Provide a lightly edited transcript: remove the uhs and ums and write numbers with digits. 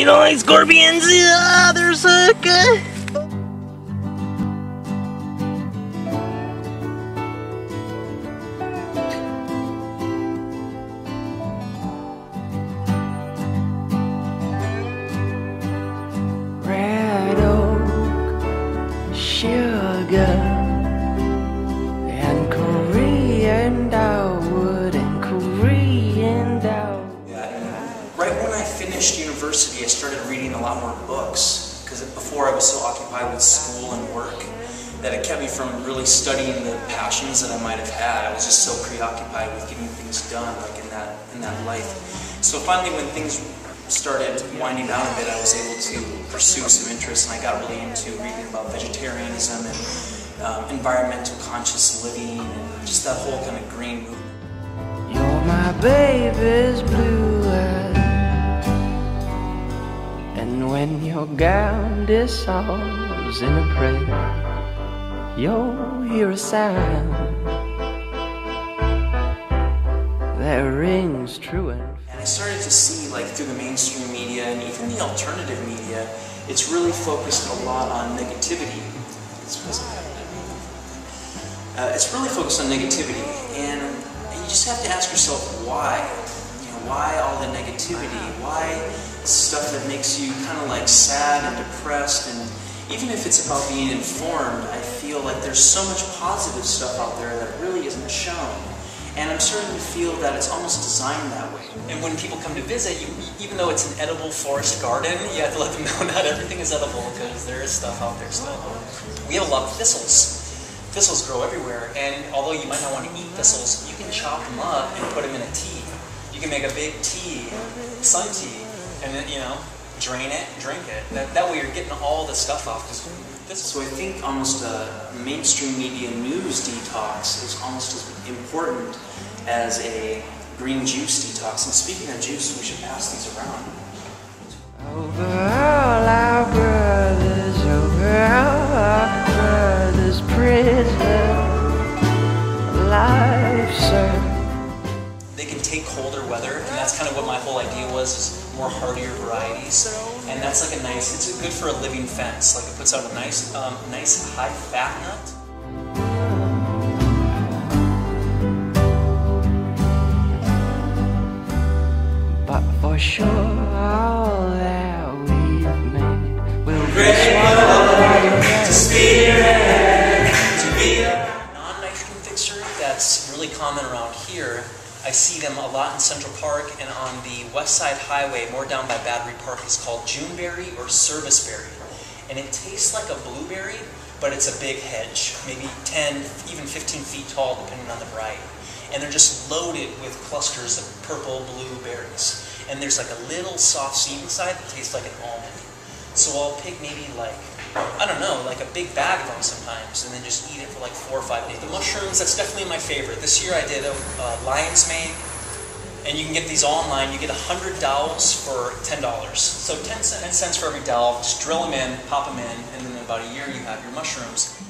You don't like scorpions? They're so good. Red oak, sugar, and Korean dogwood, and Korean dogwood. Right when I finished university, I started reading a lot more books, because before I was so occupied with school and work that it kept me from really studying the passions that I might have had. I was just so preoccupied with getting things done, like in that life. So finally, when things started winding down a bit, I was able to pursue some interests, and I got really into reading about vegetarianism and environmental conscious living, and just that whole kind of green movement. You're my baby's blue eyes, and when your gown dissolves in a prayer, you'll hear a sound that rings true and I started to see, like, through the mainstream media and even the alternative media, it's really focused a lot on negativity. It's really focused on negativity, and you just have to ask yourself why. You know, why all the negativity? Why stuff that makes you kind of like sad and depressed? And even if it's about being informed, I feel like there's so much positive stuff out there that really isn't shown. And I'm starting to feel that it's almost designed that way. And when people come to visit, even though it's an edible forest garden, you have to let them know not everything is edible, because there is stuff out there still. We have a lot of thistles. Thistles grow everywhere, and although you might not want to eat thistles, you can chop them up and put them in a tea. You can make a big tea, sun tea, and then, you know, drain it, drink it. That way you're getting all the stuff off. So I think almost a mainstream media news detox is almost as important as a green juice detox. And speaking of juice, we should pass these around. over all our brothers, over all our brothers, prison life, sir. They can take colder weather, and that's kind of what my whole idea was, is more hardier varieties. And that's like a nice, it's good for a living fence. Like it puts out a nice, nice high fat nut. But for sure, all that we've made will be swallowed to spirit, to be a non-nitrogen fixer that's really common around here. I see them a lot in Central Park, and on the West Side Highway, more down by Battery Park, it's called Juneberry or Serviceberry. And it tastes like a blueberry, but it's a big hedge, maybe 10, even 15 feet tall, depending on the variety. And they're just loaded with clusters of purple blueberries. And there's like a little soft seed inside that tastes like an almond. So I'll pick maybe like, I don't know, like a big bag of them sometimes, and then just eat it for like 4 or 5 days. The mushrooms, that's definitely my favorite. This year I did a lion's mane, and you can get these all online. You get 100 dowels for $10. So 10 cents for every dowel. Just drill them in, pop them in, and then in about a year you have your mushrooms.